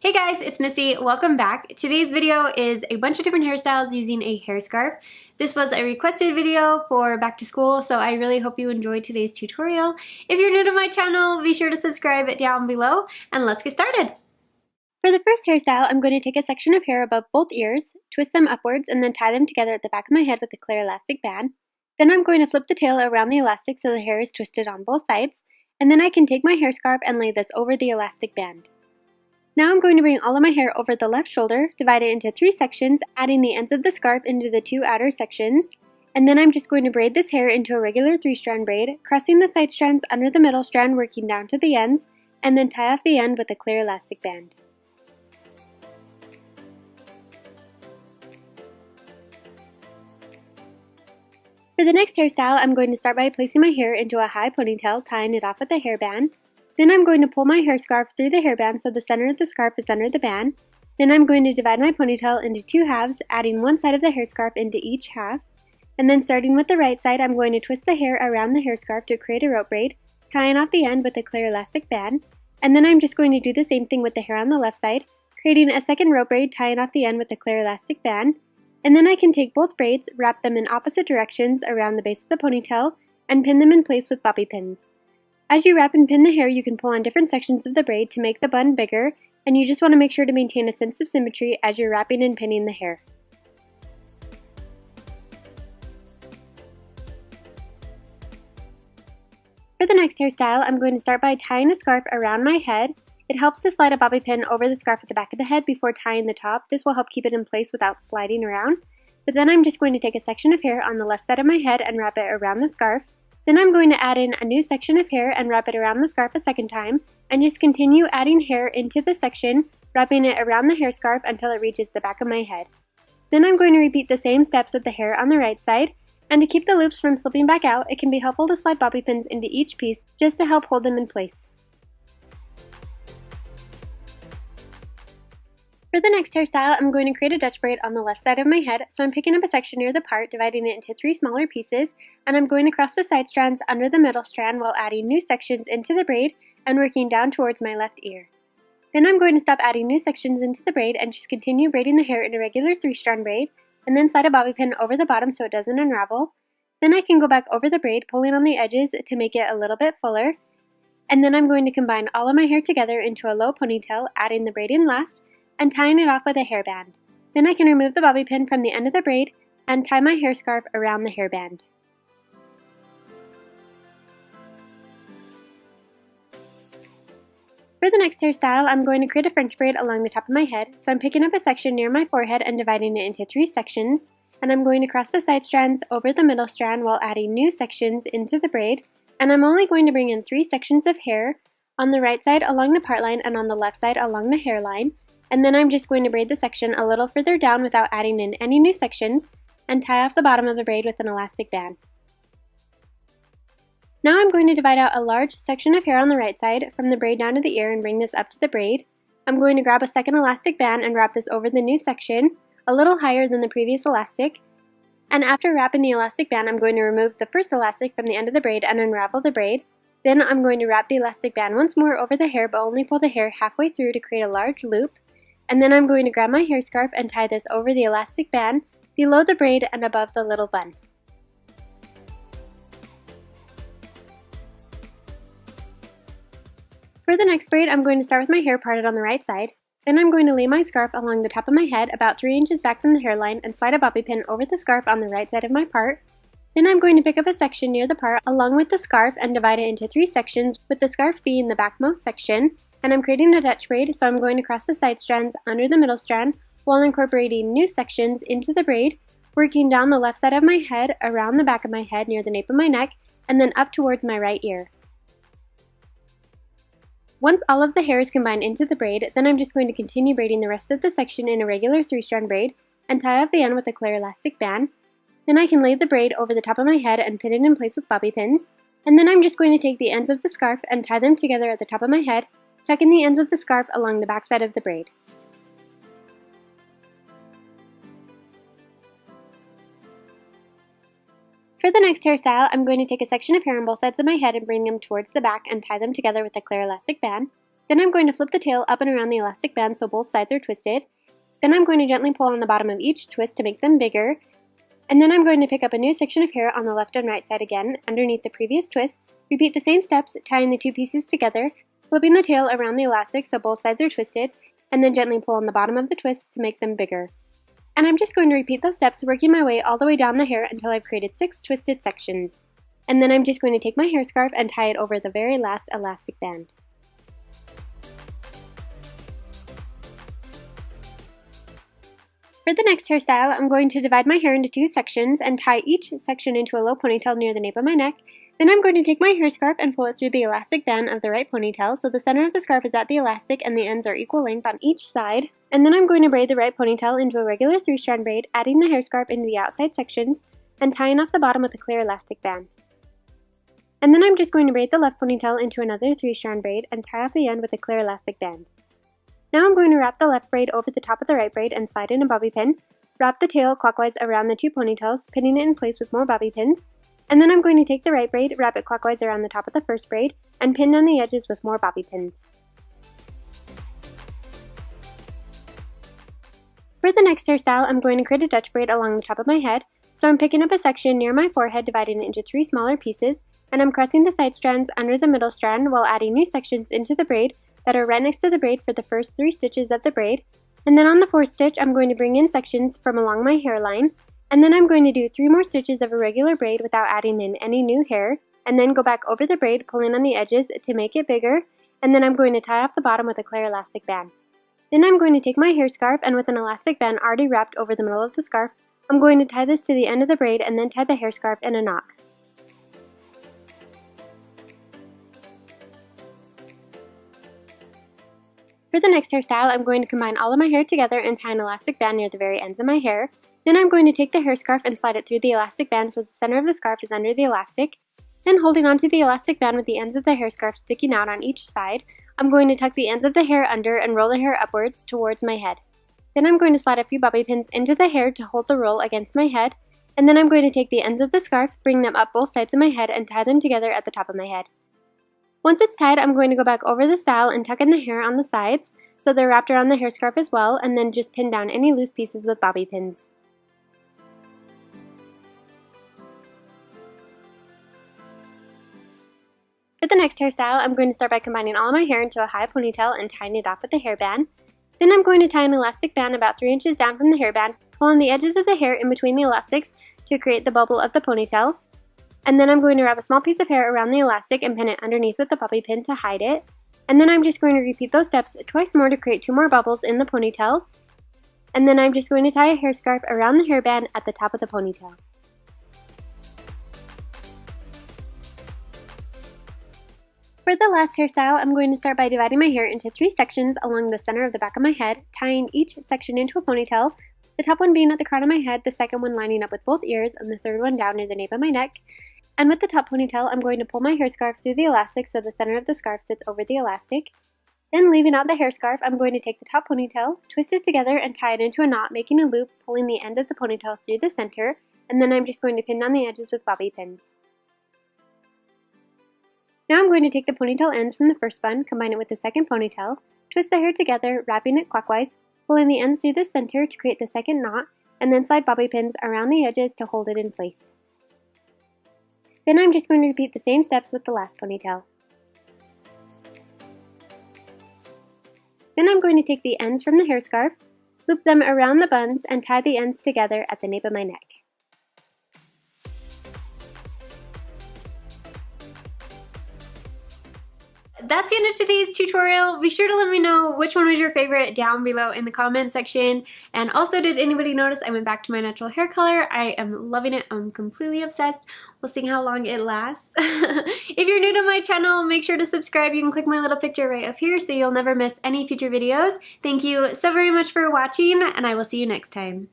Hey guys, it's Missy. Welcome back. Today's video is a bunch of different hairstyles using a hair scarf. This was a requested video for back to school, so I really hope you enjoyed today's tutorial. If you're new to my channel, be sure to subscribe down below, and let's get started. For the first hairstyle, I'm going to take a section of hair above both ears, twist them upwards, and then tie them together at the back of my head with a clear elastic band. Then I'm going to flip the tail around the elastic so the hair is twisted on both sides, and then I can take my hair scarf and lay this over the elastic band. Now I'm going to bring all of my hair over the left shoulder, divide it into 3 sections, adding the ends of the scarf into the 2 outer sections, and then I'm just going to braid this hair into a regular 3-strand braid, crossing the side strands under the middle strand, working down to the ends, and then tie off the end with a clear elastic band. For the next hairstyle, I'm going to start by placing my hair into a high ponytail, tying it off with a hairband. Then I'm going to pull my hair scarf through the hairband so the center of the scarf is under the band. Then I'm going to divide my ponytail into 2 halves, adding one side of the hair scarf into each half. And then starting with the right side, I'm going to twist the hair around the hair scarf to create a rope braid, tying off the end with a clear elastic band. And then I'm just going to do the same thing with the hair on the left side, creating a second rope braid, tying off the end with a clear elastic band. And then I can take both braids, wrap them in opposite directions around the base of the ponytail, and pin them in place with bobby pins. As you wrap and pin the hair, you can pull on different sections of the braid to make the bun bigger, and you just want to make sure to maintain a sense of symmetry as you're wrapping and pinning the hair. For the next hairstyle, I'm going to start by tying a scarf around my head. It helps to slide a bobby pin over the scarf at the back of the head before tying the top. This will help keep it in place without sliding around. But then I'm just going to take a section of hair on the left side of my head and wrap it around the scarf. Then I'm going to add in a new section of hair and wrap it around the scarf a second time, and just continue adding hair into the section, wrapping it around the hair scarf until it reaches the back of my head. Then I'm going to repeat the same steps with the hair on the right side, and to keep the loops from slipping back out, it can be helpful to slide bobby pins into each piece just to help hold them in place. For the next hairstyle, I'm going to create a Dutch braid on the left side of my head, so I'm picking up a section near the part, dividing it into 3 smaller pieces, and I'm going to cross the side strands under the middle strand while adding new sections into the braid and working down towards my left ear. Then I'm going to stop adding new sections into the braid and just continue braiding the hair in a regular 3-strand braid, and then slide a bobby pin over the bottom so it doesn't unravel. Then I can go back over the braid, pulling on the edges to make it a little bit fuller, and then I'm going to combine all of my hair together into a low ponytail, adding the braid in last, and tying it off with a hairband. Then I can remove the bobby pin from the end of the braid and tie my hair scarf around the hairband. For the next hairstyle, I'm going to create a French braid along the top of my head, so I'm picking up a section near my forehead and dividing it into 3 sections, and I'm going to cross the side strands over the middle strand while adding new sections into the braid, and I'm only going to bring in 3 sections of hair, on the right side along the part line and on the left side along the hairline. And then I'm just going to braid the section a little further down without adding in any new sections, and tie off the bottom of the braid with an elastic band. Now I'm going to divide out a large section of hair on the right side from the braid down to the ear and bring this up to the braid. I'm going to grab a second elastic band and wrap this over the new section, a little higher than the previous elastic. And after wrapping the elastic band, I'm going to remove the first elastic from the end of the braid and unravel the braid. Then I'm going to wrap the elastic band once more over the hair, but only pull the hair halfway through to create a large loop. And then I'm going to grab my hair scarf and tie this over the elastic band, below the braid and above the little bun. For the next braid, I'm going to start with my hair parted on the right side. Then I'm going to lay my scarf along the top of my head about 3 inches back from the hairline and slide a bobby pin over the scarf on the right side of my part. Then I'm going to pick up a section near the part along with the scarf and divide it into 3 sections, with the scarf being the backmost section. And I'm creating a Dutch braid, so I'm going to cross the side strands under the middle strand while incorporating new sections into the braid, working down the left side of my head, around the back of my head near the nape of my neck, and then up towards my right ear. Once all of the hair is combined into the braid, then I'm just going to continue braiding the rest of the section in a regular 3-strand braid and tie off the end with a clear elastic band. Then I can lay the braid over the top of my head and pin it in place with bobby pins. And then I'm just going to take the ends of the scarf and tie them together at the top of my head, tucking the ends of the scarf along the back side of the braid. For the next hairstyle, I'm going to take a section of hair on both sides of my head and bring them towards the back and tie them together with a clear elastic band. Then I'm going to flip the tail up and around the elastic band so both sides are twisted. Then I'm going to gently pull on the bottom of each twist to make them bigger. And then I'm going to pick up a new section of hair on the left and right side again, underneath the previous twist. Repeat the same steps, tying the two pieces together, flipping the tail around the elastic so both sides are twisted, and then gently pull on the bottom of the twist to make them bigger. And I'm just going to repeat those steps, working my way all the way down the hair until I've created 6 twisted sections. And then I'm just going to take my hair scarf and tie it over the very last elastic band. For the next hairstyle, I'm going to divide my hair into 2 sections and tie each section into a low ponytail near the nape of my neck. Then I'm going to take my hair scarf and pull it through the elastic band of the right ponytail so the center of the scarf is at the elastic and the ends are equal length on each side. And then I'm going to braid the right ponytail into a regular 3-strand braid, adding the hair scarf into the outside sections and tying off the bottom with a clear elastic band. And then I'm just going to braid the left ponytail into another 3-strand braid and tie off the end with a clear elastic band. Now I'm going to wrap the left braid over the top of the right braid and slide in a bobby pin. Wrap the tail clockwise around the 2 ponytails, pinning it in place with more bobby pins. And then I'm going to take the right braid, wrap it clockwise around the top of the first braid, and pin down the edges with more bobby pins. For the next hairstyle, I'm going to create a Dutch braid along the top of my head. So I'm picking up a section near my forehead, dividing it into 3 smaller pieces, and I'm crossing the side strands under the middle strand while adding new sections into the braid that are right next to the braid for the first 3 stitches of the braid. And then on the 4th stitch, I'm going to bring in sections from along my hairline, and then I'm going to do 3 more stitches of a regular braid without adding in any new hair, and then go back over the braid, pulling on the edges to make it bigger, and then I'm going to tie off the bottom with a clear elastic band. Then I'm going to take my hair scarf, and with an elastic band already wrapped over the middle of the scarf, I'm going to tie this to the end of the braid and then tie the hair scarf in a knot. For the next hairstyle, I'm going to combine all of my hair together and tie an elastic band near the very ends of my hair. Then I'm going to take the hair scarf and slide it through the elastic band so the center of the scarf is under the elastic. Then holding onto the elastic band with the ends of the hair scarf sticking out on each side, I'm going to tuck the ends of the hair under and roll the hair upwards towards my head. Then I'm going to slide a few bobby pins into the hair to hold the roll against my head, and then I'm going to take the ends of the scarf, bring them up both sides of my head, and tie them together at the top of my head. Once it's tied, I'm going to go back over the style and tuck in the hair on the sides so they're wrapped around the hair scarf as well, and then just pin down any loose pieces with bobby pins. For the next hairstyle, I'm going to start by combining all of my hair into a high ponytail and tying it off with a hairband. Then I'm going to tie an elastic band about 3 inches down from the hairband, pull on the edges of the hair in between the elastics to create the bubble of the ponytail. And then I'm going to wrap a small piece of hair around the elastic and pin it underneath with a bobby pin to hide it. And then I'm just going to repeat those steps twice more to create 2 more bubbles in the ponytail. And then I'm just going to tie a hair scarf around the hairband at the top of the ponytail. For the last hairstyle, I'm going to start by dividing my hair into 3 sections along the center of the back of my head, tying each section into a ponytail, the top one being at the crown of my head, the second one lining up with both ears, and the third one down near the nape of my neck. And with the top ponytail, I'm going to pull my hair scarf through the elastic so the center of the scarf sits over the elastic. Then leaving out the hair scarf, I'm going to take the top ponytail, twist it together, and tie it into a knot, making a loop, pulling the end of the ponytail through the center, and then I'm just going to pin down the edges with bobby pins. Now I'm going to take the ponytail ends from the first bun, combine it with the second ponytail, twist the hair together, wrapping it clockwise, pulling the ends through the center to create the second knot, and then slide bobby pins around the edges to hold it in place. Then I'm just going to repeat the same steps with the last ponytail. Then I'm going to take the ends from the hair scarf, loop them around the buns, and tie the ends together at the nape of my neck. That's the end of today's tutorial. Be sure to let me know which one was your favorite down below in the comment section. And also, did anybody notice I went back to my natural hair color? I am loving it. I'm completely obsessed. We'll see how long it lasts. If you're new to my channel, make sure to subscribe. You can click my little picture right up here so you'll never miss any future videos. Thank you so very much for watching, and I will see you next time.